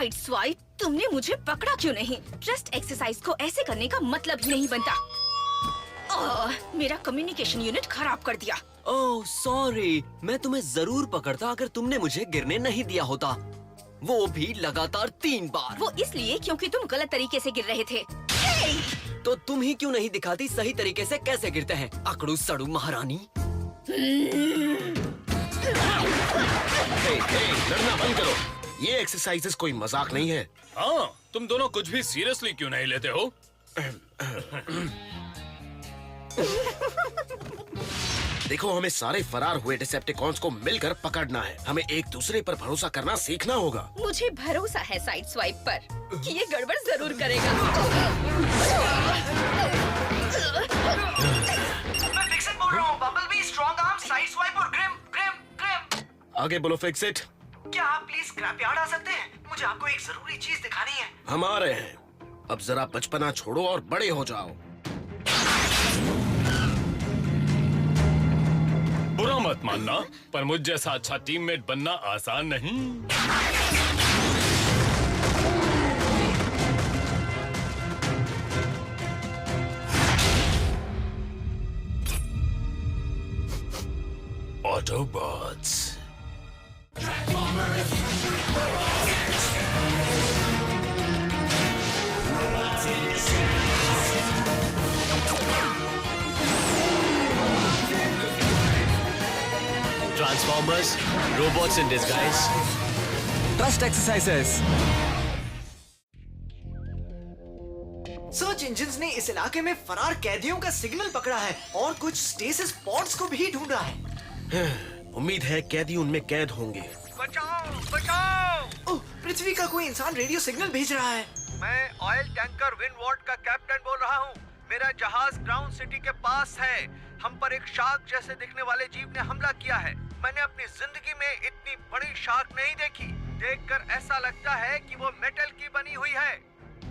Side swipe, तुमने मुझे पकड़ा क्यों नहीं? ट्रस्ट एक्सरसाइज को ऐसे करने का मतलब ही नहीं बनता। मेरा कम्युनिकेशन यूनिट खराब कर दिया। ओह सॉरी, मैं तुम्हें जरूर पकड़ता अगर तुमने मुझे गिरने नहीं दिया होता, वो भी लगातार 3 बार। वो इसलिए क्योंकि तुम गलत तरीके से गिर रहे थे। तो तुम ही क्यों नहीं दिखाती सही तरीके से कैसे गिरते हैं, अकड़ू सड़ू महारानी। लड़ना बंद करो, ये एक्सरसाइजेस कोई मजाक नहीं है। हाँ, तुम दोनों कुछ भी सीरियसली क्यों नहीं लेते हो? देखो, हमें सारे फरार हुए डिसेप्टिकॉन्स को मिलकर पकड़ना है। हमें एक दूसरे पर भरोसा करना सीखना होगा। मुझे भरोसा है साइड स्वाइप पर कि ये गड़बड़ जरूर करेगा। मैं फिक्सिट बोल रहा हूँ। Bumblebee, strong arm, side swipe और ग्रिम ग्रिम ग्रिम। आगे बोलो फिक्सिट। क्या आप प्लीज स्क्रैपयार्ड आ सकते हैं? मुझे आपको एक जरूरी चीज दिखानी है। हम आ रहे हैं। अब जरा बचपना छोड़ो और बड़े हो जाओ। बुरा मत मानना, पर मुझ जैसा अच्छा टीममेट बनना आसान नहीं। Autobots. Transformers, robots in disguise. Trust exercises. Search engines ने इस इलाके में फरार कैदियों का सिग्नल पकड़ा है और कुछ स्टेसिस पॉड्स को भी ढूंढा है। उम्मीद है कैदी उनमें कैद होंगे। बचाओ बचाओ! ओह, पृथ्वी का कोई इंसान रेडियो सिग्नल भेज रहा है। मैं ऑयल टैंकर विंडवार्ड का कैप्टन बोल रहा हूँ। मेरा जहाज ग्राउंड सिटी के पास है। हम पर एक शार्क जैसे दिखने वाले जीव ने हमला किया है। मैंने अपनी जिंदगी में इतनी बड़ी शार्क नहीं देखी। देखकर ऐसा लगता है कि वो मेटल की बनी हुई है।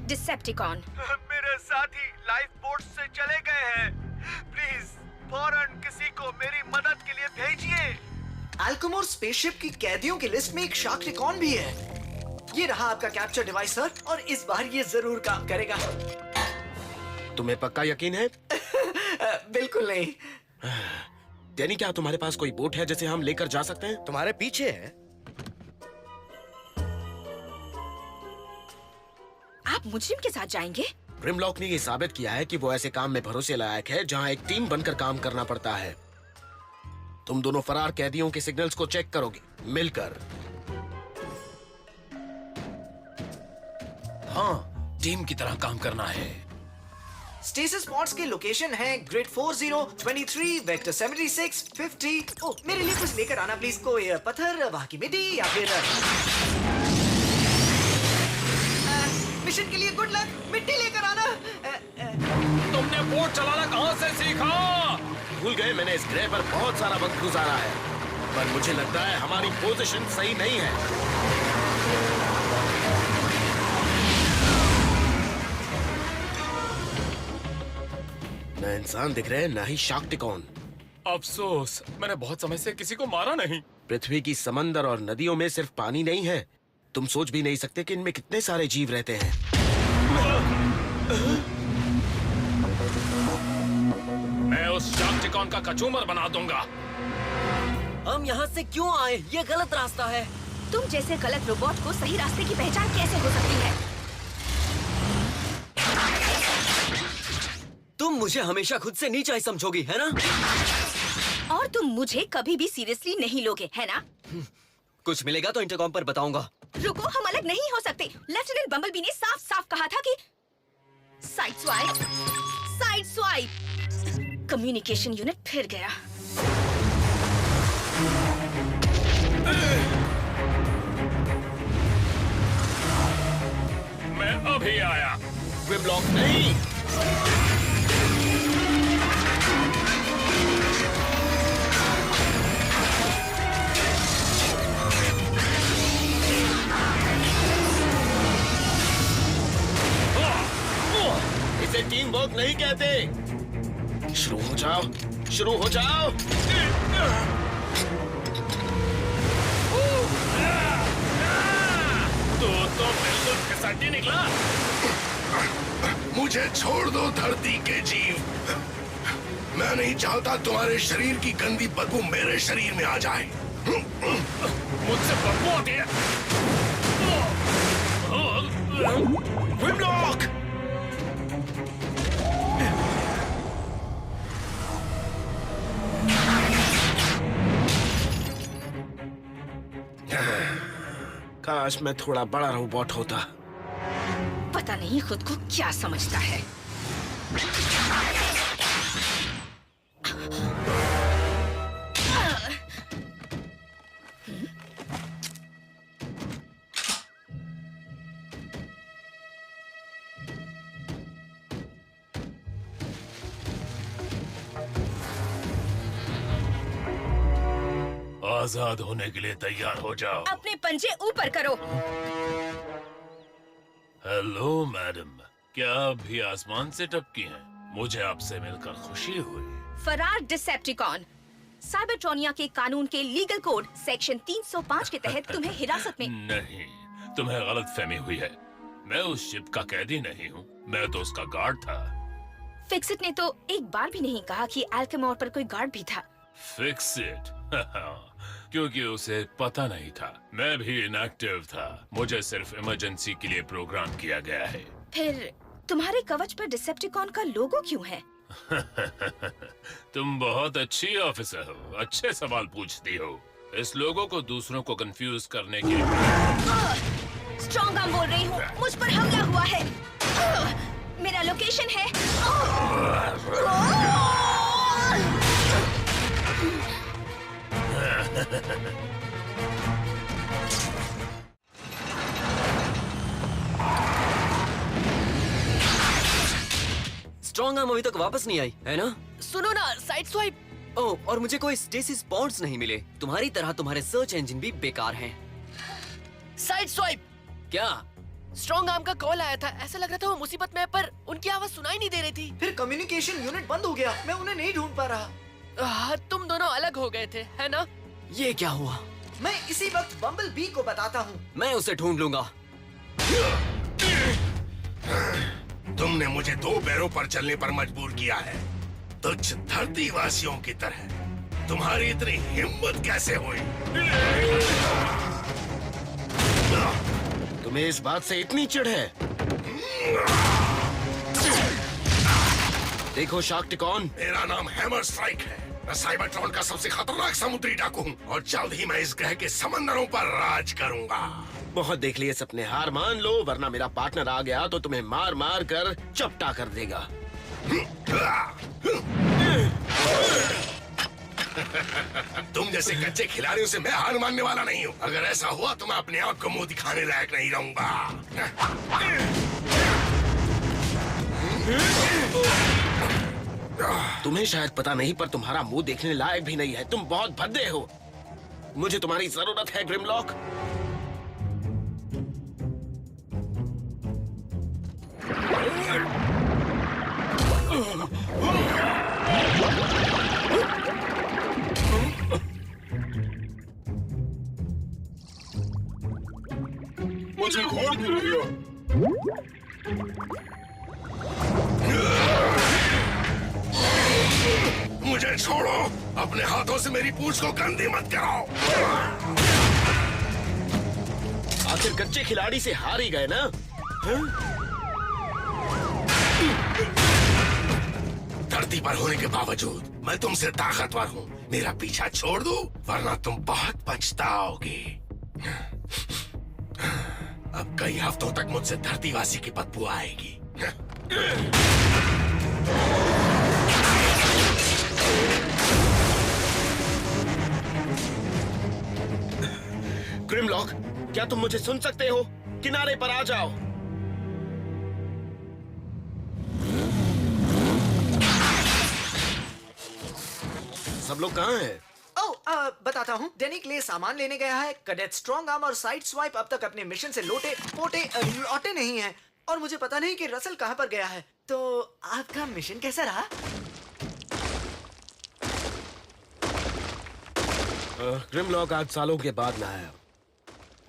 डिसेप्टिकॉन, मेरे साथी लाइफ बोट से चले गए हैं। प्लीज फौरन किसी को मेरी मदद के लिए भेजिए। अल्कोमोर स्पेसशिप की कैदियों की लिस्ट में एक शार्कटिकॉन भी है। ये रहा आपका कैप्चर डिवाइस सर, और इस बार ये जरूर काम करेगा। तुम्हें पक्का यकीन है? बिल्कुल नहीं। यानी क्या तुम्हारे पास कोई बोट है जिसे हम लेकर जा सकते हैं? तुम्हारे पीछे है। आप मुजरिम के साथ जाएंगे? ग्रिमलॉक ने ये साबित किया है कि वो ऐसे काम में भरोसे लायक है जहाँ एक टीम बनकर काम करना पड़ता है। तुम दोनों फरार कैदियों के सिग्नल्स को चेक करोगे मिलकर। हाँ, टीम की तरह काम करना है। स्टेसिस पॉड्स की लोकेशन है ग्रिड 40, 23, वेक्टर 76, 50। ओह, मेरे लिए कुछ लेकर आना प्लीज। कोई पत्थर, वहाँ की मिट्टी या फिर मिशन के लिए गुड लक। मिट्टी लेकर आना। तुमने बोट चलाना कहाँ से सीखा? भूल गए, मैंने इस ग्रह पर बहुत सारा वक्त गुजारा है, पर मुझे लगता है हमारी पोजीशन सही नहीं है। न इंसान दिख रहे, न ही शार्कटिकॉन। अफसोस, मैंने बहुत समय से किसी को मारा नहीं। पृथ्वी की समंदर और नदियों में सिर्फ पानी नहीं है। तुम सोच भी नहीं सकते कि इनमें कितने सारे जीव रहते हैं। मैं उस शार्कटिकॉन का कचूमर बना दूंगा। हम यहाँ से क्यों आए? ये गलत रास्ता है। तुम जैसे गलत रोबोट को सही रास्ते की पहचान कैसे हो सकती है? तुम मुझे हमेशा खुद से नीचा ही समझोगी, है ना? और तुम मुझे कभी भी सीरियसली नहीं लोगे, है ना? कुछ मिलेगा तो इंटरकॉम पर बताऊंगा। रुको, हम अलग नहीं हो सकते। लेफ्टिनेंट बम्बलबी ने साफ साफ कहा था कि side swipe, side swipe. Communication unit फिर गया। मैं अभी आया। ग्रिमलॉक नहीं। इसे टीम वर्क नहीं कहते। शुरू हो जाओ, शुरू हो जाओ। तो मिट्टी निकला। मुझे छोड़ दो धरती के जीव। मैं नहीं चाहता तुम्हारे शरीर की गंदी बदबू मेरे शरीर में आ जाए। मुझसे बदबू आती है। ग्रिमलॉक! काश मैं थोड़ा बड़ा रोबोट होता। पता नहीं खुद को क्या समझता है। आजाद होने के लिए तैयार हो जाओ। अपने पंजे ऊपर करो। हेलो मैडम, क्या आप भी आसमान से टपकी हैं? मुझे आपसे मिलकर खुशी हुई। फरार डिसेप्टिकॉन, साइबरट्रॉनिया के कानून के लीगल कोड सेक्शन 305 के तहत तुम्हें हिरासत में। नहीं, तुम्हें गलतफहमी हुई है। मैं उस शिप का कैदी नहीं हूँ, मैं तो उसका गार्ड था। फिक्सिट ने तो एक बार भी नहीं कहा कि एल्केमोर पर कोई गार्ड भी था। Fix it. क्योंकि उसे पता नहीं था। मैं भी इनएक्टिव था। मुझे सिर्फ इमरजेंसी के लिए प्रोग्राम किया गया है। फिर तुम्हारे कवच पर डिसेप्टिकॉन का लोगो क्यों है? तुम बहुत अच्छी ऑफिसर हो, अच्छे सवाल पूछती हो। इस लोगों को दूसरों को कंफ्यूज करने के लिए। स्ट्रॉन्ग आर्म बोल रही हूँ, मुझ पर हमला हुआ है। मेरा लोकेशन है। स्ट्रॉन्ग आर्म अभी तक वापस नहीं आई है ना? सुनो ना, साइड स्वाइप। ओह, और मुझे कोई स्टेसिस पॉइंट्स नहीं मिले। तुम्हारी तरह तुम्हारे सर्च इंजन भी बेकार हैं। Side swipe. क्या? स्ट्रॉन्ग आर्म का कॉल आया था। ऐसा लग रहा था वो मुसीबत में, पर उनकी आवाज सुनाई नहीं दे रही थी। फिर कम्युनिकेशन यूनिट बंद हो गया। मैं उन्हें नहीं ढूंढ पा रहा। तुम दोनों अलग हो गए थे, है ना? ये क्या हुआ? मैं इसी वक्त बम्बल बी को बताता हूँ। मैं उसे ढूंढ लूंगा। तुमने मुझे 2 पैरों पर चलने पर मजबूर किया है, तुच्छ धरती वासियों की तरह। तुम्हारी इतनी हिम्मत कैसे हुई? तुम्हें इस बात से इतनी चिढ़ है? देखो शाक्टिकॉन, मेरा नाम हैमर स्ट्राइक है। मैं साइबरट्रॉन का सबसे खतरनाक समुद्री डाकू हूँ और जल्द ही मैं इस ग्रह के समंदरों पर राज करूंगा। बहुत देख लिए सपने, हार मान लो, वरना मेरा पार्टनर आ गया तो तुम्हें मार मार कर चपटा कर देगा। तुम जैसे कच्चे खिलाड़ियों से मैं हार मानने वाला नहीं हूँ। अगर ऐसा हुआ तो मैं अपने आप को मुंह दिखाने लायक नहीं रहूंगा। तुम्हें शायद पता नहीं, पर तुम्हारा मुंह देखने लायक भी नहीं है। तुम बहुत भद्दे हो। मुझे तुम्हारी जरूरत है ग्रिमलॉक। मुझे खोल क्यों रही हो? मुझे छोड़ो। अपने हाथों से मेरी पूंछ को गंदी मत कराओ। आखिर कच्चे खिलाड़ी से हार ही गए ना? धरती पर होने के बावजूद मैं तुमसे ताकतवर हूँ। मेरा पीछा छोड़ दो, वरना तुम बहुत पछताओगे। अब कई हफ्तों तक मुझसे धरतीवासी की बदबू आएगी। ग्रिमलॉक, क्या तुम मुझे सुन सकते हो? किनारे पर आ जाओ। सब लोग कहाँ हैं? बताता हूँ। डेनी के लिए सामान लेने गया है। कैडेट स्ट्रॉन्ग आर्म और साइड स्वाइप अब तक अपने मिशन से लौटे नहीं हैं। और मुझे पता नहीं कि रसल कहाँ पर गया है। तो आपका मिशन कैसा रहा? ग्रिमलॉक आज सालों के बाद मैं आया।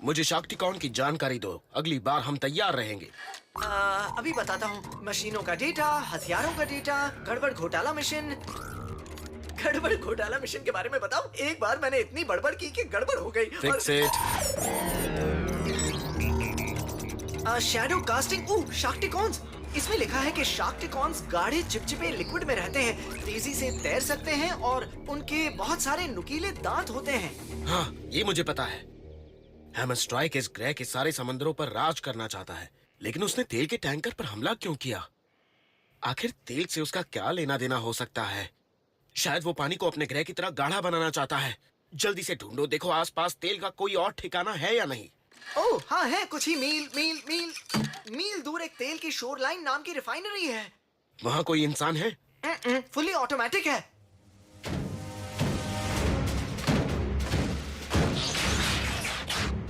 मुझे शाक्टिकॉन की जानकारी दो, अगली बार हम तैयार रहेंगे। अभी बताता हूँ। मशीनों का डेटा, हथियारों का डेटा, गड़बड़ घोटाला मिशन। गड़बड़ घोटाला मिशन के बारे में बताऊं? एक बार मैंने इतनी बड़बड़ की कि गड़बड़ हो गई। Fix it. Shadow casting. शाक्टिकॉन्स। इसमें लिखा है कि शाक्टिकॉन्स गाढ़े चिपचिपे लिक्विड में रहते हैं, तेजी से तैर सकते हैं और उनके बहुत सारे नुकीले दांत होते हैं। हाँ, ये मुझे पता है। हैमर स्ट्राइक इस ग्रह के सारे समंदरों पर राज करना चाहता है, लेकिन उसने तेल के टैंकर पर हमला क्यों किया? आखिर तेल से उसका क्या लेना देना हो सकता है? शायद वो पानी को अपने ग्रह की तरह गाढ़ा बनाना चाहता है। जल्दी से ढूंढो, देखो आसपास तेल का कोई और ठिकाना है या नहीं। ओह हाँ है, कुछ ही मील दूर एक तेल की शोरलाइन नाम की रिफाइनरी है। वहाँ कोई इंसान है? फुली ऑटोमेटिक है।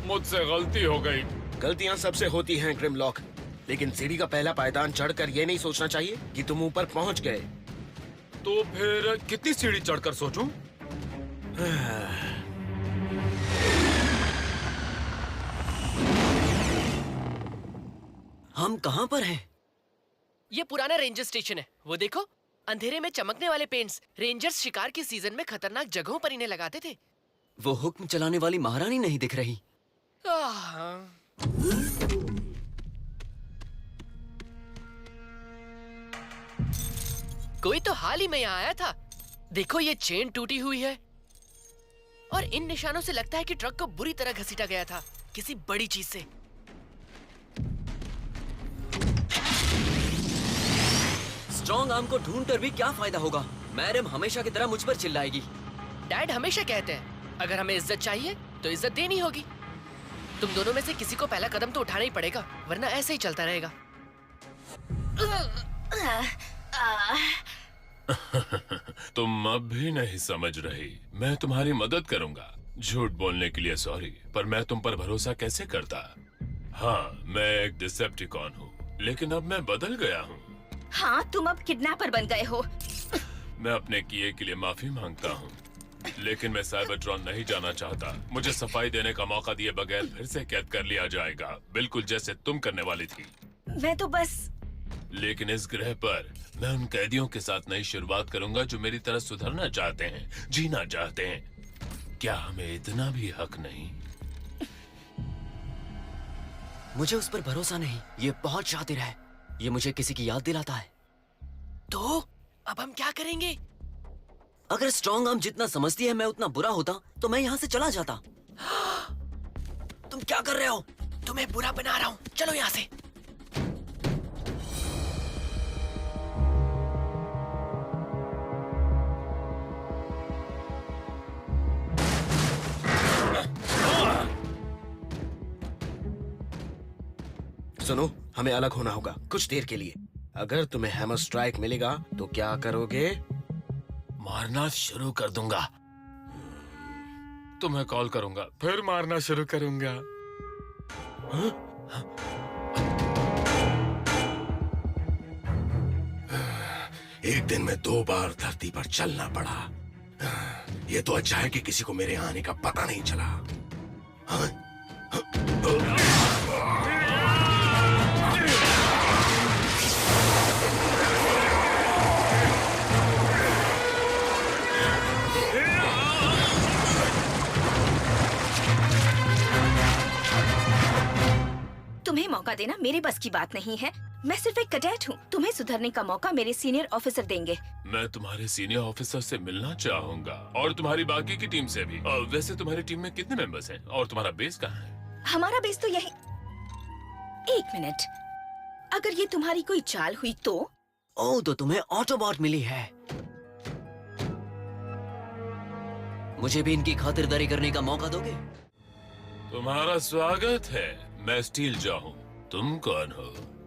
मुझसे गलती हो गई। गलतियाँ सबसे होती हैं ग्रिमलॉक, लेकिन सीढ़ी का पहला पायदान चढ़कर ये नहीं सोचना चाहिए कि तुम ऊपर पहुँच गए। तो फिर कितनी सीढ़ी चढ़कर सोचूं? हम कहाँ पर हैं? ये पुराना रेंजर स्टेशन है। वो देखो, अंधेरे में चमकने वाले पेंट्स। रेंजर्स शिकार की सीजन में खतरनाक जगहों पर इन्हें लगाते थे। वो हुक्म चलाने वाली महारानी नहीं दिख रही। कोई तो हाल ही में यहाँ आया था। देखो, ये चेन टूटी हुई है और इन निशानों से लगता है कि ट्रक को बुरी तरह घसीटा गया था किसी बड़ी चीज से। स्ट्रॉन्ग आर्म को ढूंढकर भी क्या फायदा होगा? मैडम हमेशा की तरह मुझ पर चिल्लाएगी। डैड हमेशा कहते हैं, अगर हमें इज्जत चाहिए तो इज्जत देनी होगी। तुम दोनों में से किसी को पहला कदम तो उठाना ही पड़ेगा, वरना ऐसे ही चलता रहेगा। तुम अब भी नहीं समझ रही। मैं तुम्हारी मदद करूंगा। झूठ बोलने के लिए सॉरी, पर मैं तुम पर भरोसा कैसे करता? हाँ, मैं एक डिसेप्टिकॉन हूँ, लेकिन अब मैं बदल गया हूँ। हाँ, तुम अब किडनैपर बन गए हो। मैं अपने किए के लिए माफी मांगता हूँ, लेकिन मैं साइबरट्रॉन नहीं जाना चाहता। मुझे सफाई देने का मौका दिए बगैर फिर से कैद कर लिया जाएगा, बिल्कुल जैसे तुम करने वाली थी। मैं तो बस। लेकिन इस ग्रह पर मैं उन कैदियों के साथ नई शुरुआत करूंगा जो मेरी तरह सुधरना चाहते हैं, जीना चाहते हैं। क्या हमें इतना भी हक नहीं? मुझे उस पर भरोसा नहीं। ये बहुत शातिर है। ये मुझे किसी की याद दिलाता है। तो अब हम क्या करेंगे? अगर स्ट्रॉन्ग आर्म जितना समझती है मैं उतना बुरा होता तो मैं यहाँ से चला जाता। तुम क्या कर रहे हो? तुम्हें बुरा बना रहा हूँ, चलो यहाँ से। सुनो, हमें अलग होना होगा कुछ देर के लिए। अगर तुम्हें हैमर स्ट्राइक मिलेगा तो क्या करोगे? मारना शुरू कर दूंगा। तुम्हें कॉल करूंगा, फिर मारना शुरू करूंगा। एक दिन में 2 बार धरती पर चलना पड़ा। ये तो अच्छा है कि किसी को मेरे आने का पता नहीं चला। तुम्हें मौका देना मेरे बस की बात नहीं है। मैं सिर्फ एक कैडेट हूँ। तुम्हें सुधरने का मौका मेरे सीनियर ऑफिसर देंगे। मैं तुम्हारे सीनियर ऑफिसर से मिलना चाहूंगा और तुम्हारी बाकी की टीम से भी। वैसे तुम्हारी टीम में कितने मेंबर्स हैं और तुम्हारा बेस कहाँ है? हमारा बेस तो यही। एक मिनट, अगर ये तुम्हारी कोई चाल हुई तो? ओह, तो तुम्हें ऑटोबॉट मिली है। मुझे भी इनकी खातिरदारी करने का मौका दोगे? तुम्हारा स्वागत है। मैं स्टील जॉ हूँ। तुम कौन हो?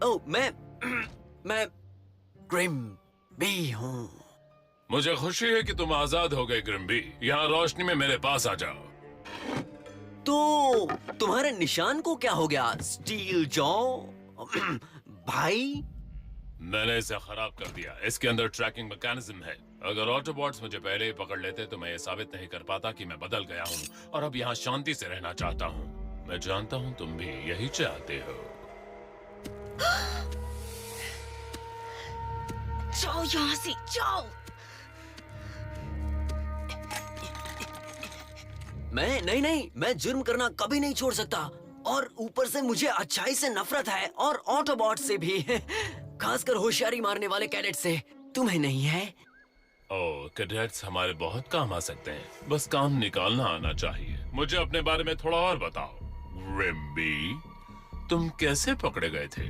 ओह, मैं ग्रिम बी हूँ। मुझे खुशी है कि तुम आजाद हो गए ग्रिम्बी। यहाँ रोशनी में मेरे पास आ जाओ। तो तुम्हारे निशान को क्या हो गया स्टील जॉ भाई? मैंने इसे खराब कर दिया। इसके अंदर ट्रैकिंग मैकेनिज्म है। अगर ऑटोबॉट्स मुझे पहले ही पकड़ लेते तो मैं ये साबित नहीं कर पाता कि मैं बदल गया हूँ और अब यहाँ शांति से रहना चाहता हूँ। मैं जानता हूँ तुम भी यही चाहते हो। जाओ यहाँ से, जाओ। नहीं, मैं जुर्म करना कभी नहीं छोड़ सकता। और ऊपर से मुझे अच्छाई से नफरत है, और ऑटोबॉट से भी। खासकर होशियारी मारने वाले कैडेट से। तुम्हें नहीं है? ओह, कैडेट्स हमारे बहुत काम आ सकते हैं, बस काम निकालना आना चाहिए। मुझे अपने बारे में थोड़ा और बताओ। रिम्बी, तुम कैसे पकड़े गए थे?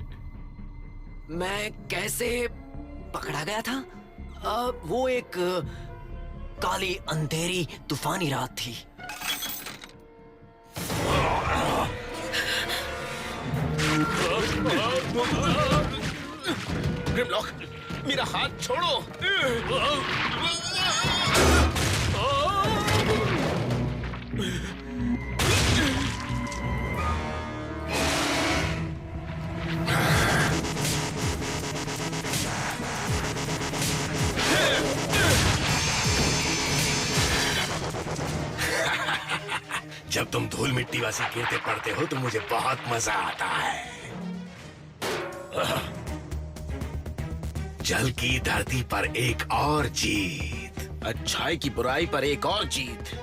मैं कैसे पकड़ा गया था? वो एक काली अंधेरी तूफानी रात थी। ग्रिमलॉक, मेरा हाथ छोड़ो। जब तुम धूल मिट्टी वासी गिरते पड़ते हो तो मुझे बहुत मजा आता है। जल की धरती पर एक और जीत। अच्छाई की बुराई पर एक और जीत।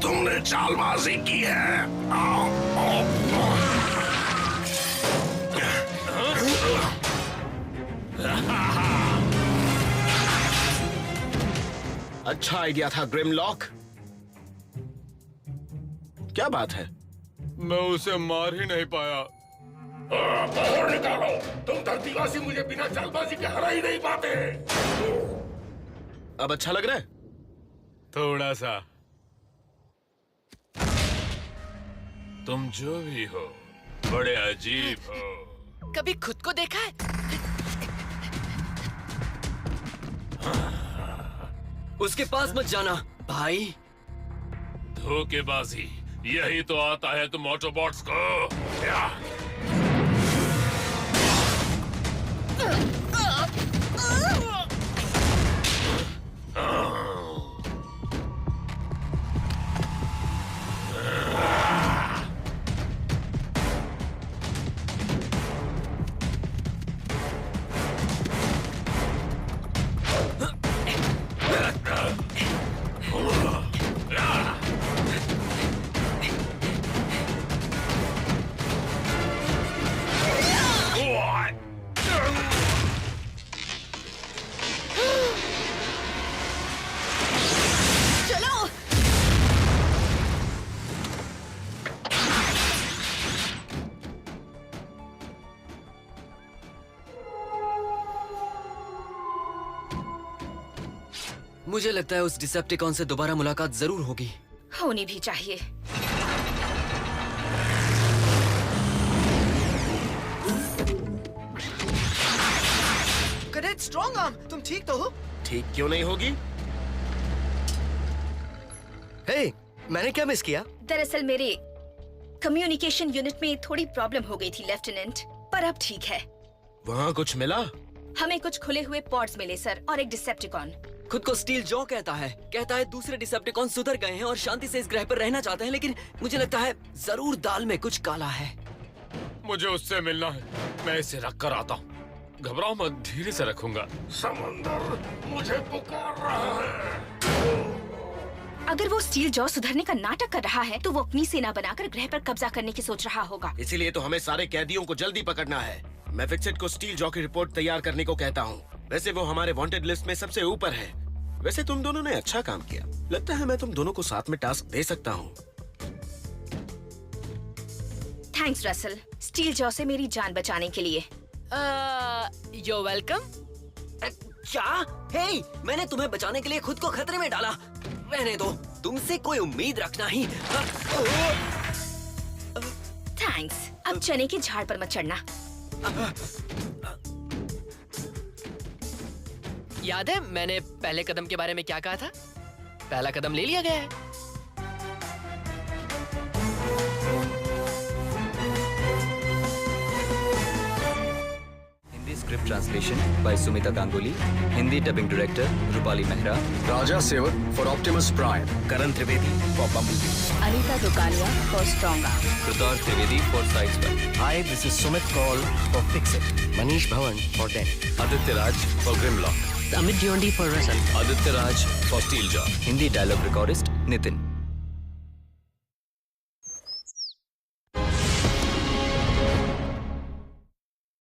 तुमने चालबाजी की है। अच्छा आइडिया था ग्रिमलॉक। क्या बात है? मैं उसे मार ही नहीं पाया। बाहर निकालो। तुम धरतीवासी मुझे बिना चालबाजी के हरा ही नहीं पाते। अब अच्छा लग रहा है? थोड़ा सा। तुम जो भी हो, बड़े अजीब हो। कभी खुद को देखा है? उसके पास मत जाना भाई। धोखेबाजी, यही तो आता है तुम ऑटोबॉट्स को। या। मुझे लगता है उस डिसेप्टिकॉन से दोबारा मुलाकात जरूर होगी। होनी भी चाहिए। कैडेट स्ट्रॉन्ग आर्म, तुम ठीक तो हो? ठीक क्यों नहीं होगी? हे, मैंने क्या मिस किया? दरअसल मेरे कम्युनिकेशन यूनिट में थोड़ी प्रॉब्लम हो गई थी लेफ्टिनेंट, पर अब ठीक है। वहाँ कुछ मिला? हमें कुछ खुले हुए पॉड्स मिले सर, और एक डिसेप्टिकॉन। खुद को स्टील जॉ कहता है दूसरे डिसेप्टिकॉन सुधर गए हैं और शांति से इस ग्रह पर रहना चाहते हैं, लेकिन मुझे लगता है जरूर दाल में कुछ काला है। मुझे उससे मिलना है, मैं इसे रख कर आता हूँ। घबराओ मत, धीरे से रखूंगा। समंदर मुझे पुकार रहा है। अगर वो स्टील जॉ सुधरने का नाटक कर रहा है तो वो अपनी सेना बनाकर ग्रह पर कब्जा करने की सोच रहा होगा। इसीलिए तो हमें सारे कैदियों को जल्दी पकड़ना है। मैं फिक्सेट को स्टील जॉ की रिपोर्ट तैयार करने को कहता हूँ। वैसे वो हमारे वांटेड लिस्ट में सबसे ऊपर है। वैसे तुम दोनों ने अच्छा काम किया। लगता है मैं तुम दोनों को साथ में टास्क दे सकता हूँ। थैंक्स रसल, स्टील जॉ से मेरी जान बचाने के लिए। You welcome. क्या? हे, मैंने तुम्हें बचाने के लिए खुद को खतरे में डाला। रहने दो, तुमसे कोई उम्मीद रखना ही। थैंक्स। अब चने के झाड़ पर मत चढ़ना। याद है मैंने पहले कदम के बारे में क्या कहा था? पहला कदम ले लिया गया है। Script translation by Sumita Ganguly. Hindi dubbing director Rupali Mehra. Raja Sevak for Optimus Prime. Karan Trivedi for Bumblebee. Anita Dukalia for Stronga. Kritar Trivedi for Sideswipe. Hi, this is Sumit Kaul for Fix It. Manish Bhawan for Den. Aditya Raj for Grimlock. Amit Jondi for Rasan. Aditya Raj for Steeljaw. Hindi dialogue recordist Nitin.